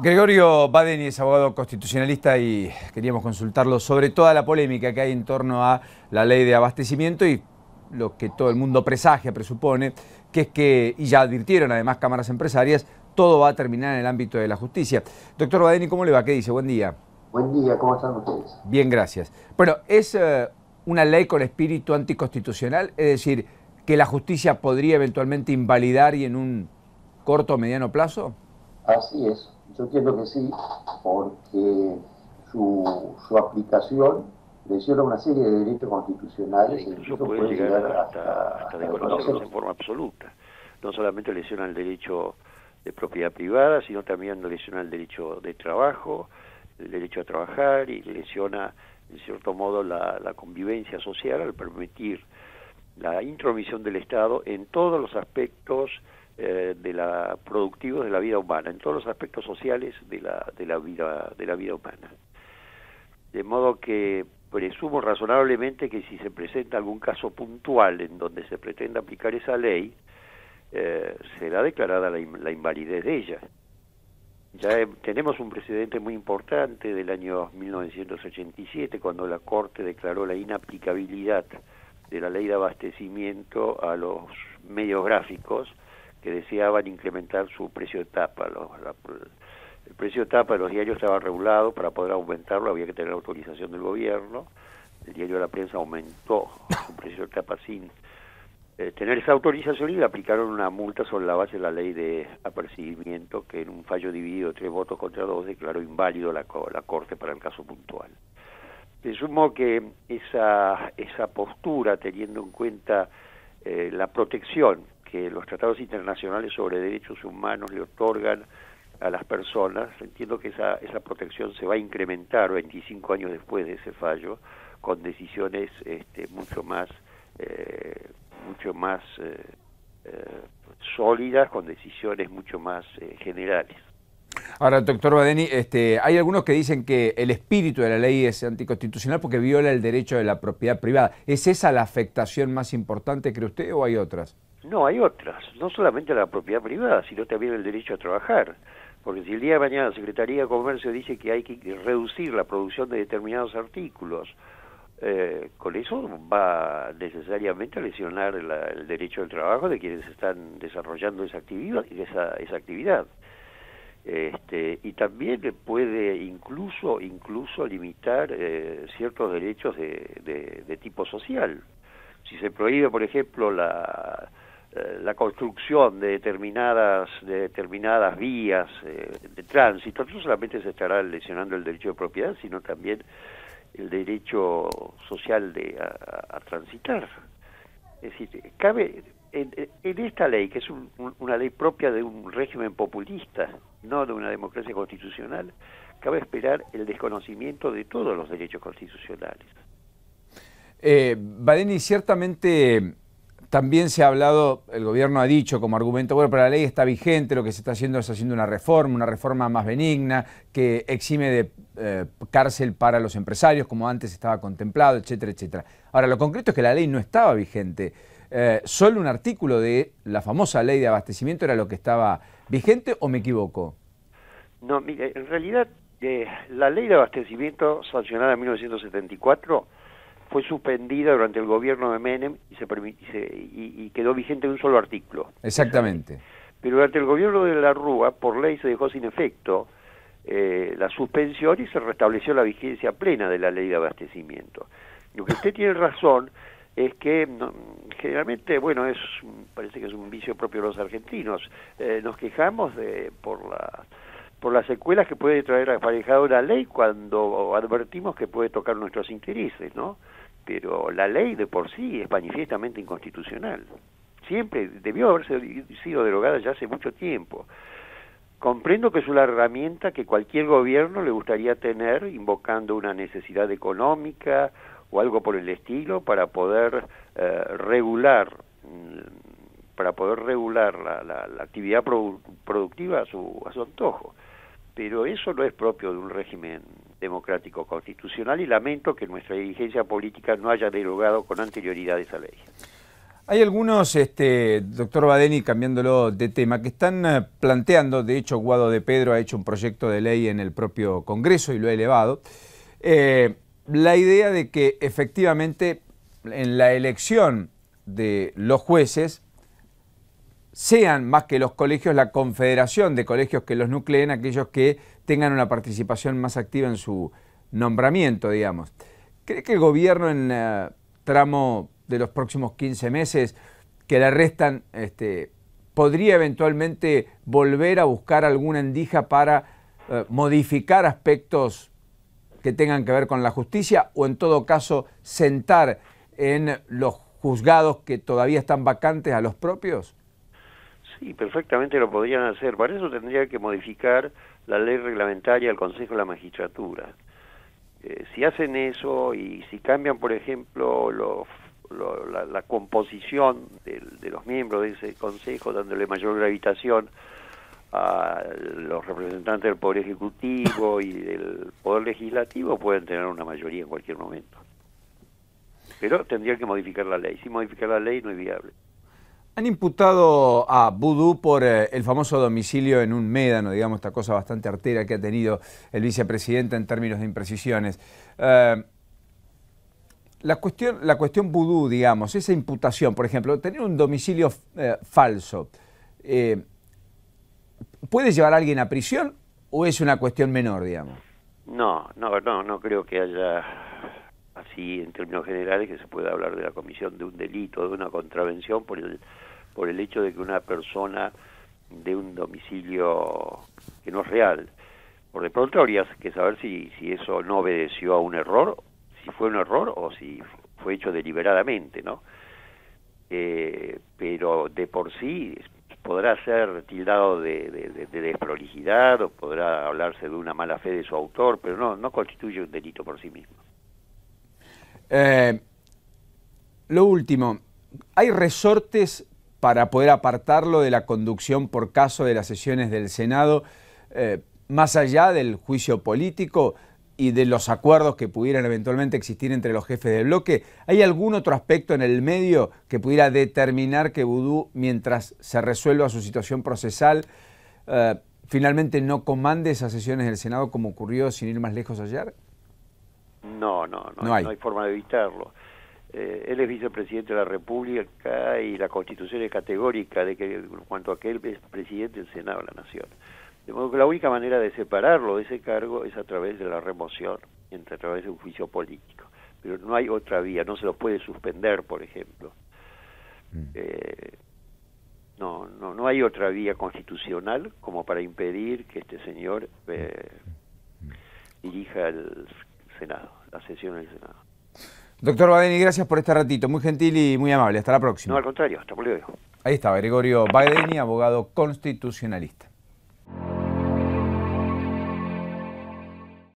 Gregorio Badeni es abogado constitucionalista y queríamos consultarlo sobre toda la polémica que hay en torno a la ley de abastecimiento y lo que todo el mundo presagia, presupone, que es que, y ya advirtieron además cámaras empresarias, todo va a terminar en el ámbito de la justicia. Doctor Badeni, ¿cómo le va? ¿Qué dice? Buen día. Buen día, ¿cómo están ustedes? Bien, gracias. Bueno, ¿es una ley con espíritu anticonstitucional? Es decir, ¿que la justicia podría eventualmente invalidar y en un corto o mediano plazo? Así es, yo entiendo que sí, porque su aplicación lesiona una serie de derechos constitucionales e incluso incluso puede llegar hasta desconocerlos desconocerlos. en forma absoluta. No solamente lesiona el derecho de propiedad privada, sino también lesiona el derecho de trabajo, el derecho a trabajar, y lesiona, en cierto modo, la convivencia social al permitir la intromisión del Estado en todos los aspectos productivos de la vida humana, en todos los aspectos sociales de la vida humana. De modo que presumo razonablemente que si se presenta algún caso puntual en donde se pretenda aplicar esa ley, será declarada la invalidez de ella. Ya tenemos un precedente muy importante del año 1987, cuando la Corte declaró la inaplicabilidad de la ley de abastecimiento a los medios gráficos que deseaban incrementar su precio de tapa. El precio de tapa de los diarios estaba regulado. Para poder aumentarlo había que tener autorización del gobierno. El diario de la Prensa aumentó su precio de tapa sin tener esa autorización, y le aplicaron una multa sobre la base de la ley de apercibimiento, que en un fallo dividido de 3 votos contra 2 declaró inválido la Corte para el caso puntual. Presumo que esa postura, teniendo en cuenta la protección que los tratados internacionales sobre derechos humanos le otorgan a las personas, entiendo que esa protección se va a incrementar 25 años después de ese fallo, con decisiones mucho más sólidas, con decisiones mucho más generales. Ahora, doctor Badeni, hay algunos que dicen que el espíritu de la ley es anticonstitucional porque viola el derecho de la propiedad privada. ¿Es esa la afectación más importante, cree usted, o hay otras? No, hay otras. No solamente la propiedad privada, sino también el derecho a trabajar. Porque si el día de mañana la Secretaría de Comercio dice que hay que reducir la producción de determinados artículos, con eso va necesariamente a lesionar el derecho al trabajo de quienes están desarrollando esa actividad. Y también puede incluso limitar ciertos derechos de tipo social. Si se prohíbe, por ejemplo, la construcción de determinadas vías de tránsito, no solamente se estará lesionando el derecho de propiedad, sino también el derecho social a transitar. Es decir, cabe en esta ley, que es una ley propia de un régimen populista, no de una democracia constitucional, cabe esperar el desconocimiento de todos los derechos constitucionales. Badeni, ciertamente también se ha hablado, el gobierno ha dicho como argumento, bueno, pero la ley está vigente, lo que se está haciendo es haciendo una reforma más benigna, que exime de cárcel para los empresarios, como antes estaba contemplado, etcétera, etcétera. Ahora, lo concreto es que la ley no estaba vigente. ¿Solo un artículo de la famosa ley de abastecimiento era lo que estaba vigente, o me equivoco? No, mire, en realidad la ley de abastecimiento sancionada en 1974 fue suspendida durante el gobierno de Menem y quedó vigente en un solo artículo. Exactamente. Pero durante el gobierno de la Rúa, por ley se dejó sin efecto la suspensión y se restableció la vigencia plena de la ley de abastecimiento. Lo que usted tiene razón es que generalmente, bueno, parece que es un vicio propio de los argentinos, nos quejamos por las secuelas que puede traer aparejada una ley cuando advertimos que puede tocar nuestros intereses, ¿no? Pero la ley de por sí es manifiestamente inconstitucional. Siempre debió haberse sido derogada ya hace mucho tiempo. Comprendo que es una herramienta que cualquier gobierno le gustaría tener, invocando una necesidad económica o algo por el estilo, para poder regular la actividad productiva a su antojo. Pero eso no es propio de un régimen democrático constitucional, y lamento que nuestra dirigencia política no haya derogado con anterioridad esa ley. Hay algunos, doctor Badeni, cambiándolo de tema, que están planteando, de hecho Guado de Pedro ha hecho un proyecto de ley en el propio Congreso y lo ha elevado, la idea de que efectivamente en la elección de los jueces sean más que los colegios la confederación de colegios que los nucleen, aquellos que tengan una participación más activa en su nombramiento, digamos. ¿Cree que el gobierno en tramo de los próximos 15 meses que le restan podría eventualmente volver a buscar alguna endija para modificar aspectos que tengan que ver con la justicia o en todo caso sentar en los juzgados que todavía están vacantes a los propios? Sí, perfectamente lo podrían hacer. Para eso tendría que modificar la ley reglamentaria del Consejo de la Magistratura. Si hacen eso y si cambian, por ejemplo, la composición de los miembros de ese Consejo, dándole mayor gravitación a los representantes del Poder Ejecutivo y del Poder Legislativo, pueden tener una mayoría en cualquier momento. Pero tendría que modificar la ley. Sin modificar la ley no es viable. Han imputado a Vudú por el famoso domicilio en un médano, digamos, esta cosa bastante artera que ha tenido el vicepresidente en términos de imprecisiones. La cuestión Vudú, digamos, esa imputación, por ejemplo, tener un domicilio falso, ¿puede llevar a alguien a prisión o es una cuestión menor, digamos? No creo que haya, así en términos generales, que se pueda hablar de la comisión de un delito, de una contravención por el hecho de que una persona de un domicilio que no es real. Por de pronto habría que saber si eso no obedeció a un error, si fue un error o si fue hecho deliberadamente, ¿no? Pero de por sí podrá ser tildado de desprolijidad o podrá hablarse de una mala fe de su autor, pero no constituye un delito por sí mismo. Lo último, ¿hay resortes para poder apartarlo de la conducción por caso de las sesiones del Senado, más allá del juicio político y de los acuerdos que pudieran eventualmente existir entre los jefes del bloque? ¿Hay algún otro aspecto en el medio que pudiera determinar que Vudú, mientras se resuelva su situación procesal, finalmente no comande esas sesiones del Senado como ocurrió, sin ir más lejos, ayer? No hay forma de evitarlo. Él es vicepresidente de la República y la Constitución es categórica de que en cuanto a que él es presidente del Senado de la Nación. De modo que la única manera de separarlo de ese cargo es a través de la remoción, a través de un juicio político. Pero no hay otra vía, no se lo puede suspender, por ejemplo. No hay otra vía constitucional como para impedir que este señor dirija el Senado, la sesión del Senado. Doctor Badeni, gracias por este ratito, muy gentil y muy amable. Hasta la próxima. No, al contrario, hasta luego. Ahí estaba Gregorio Badeni, abogado constitucionalista.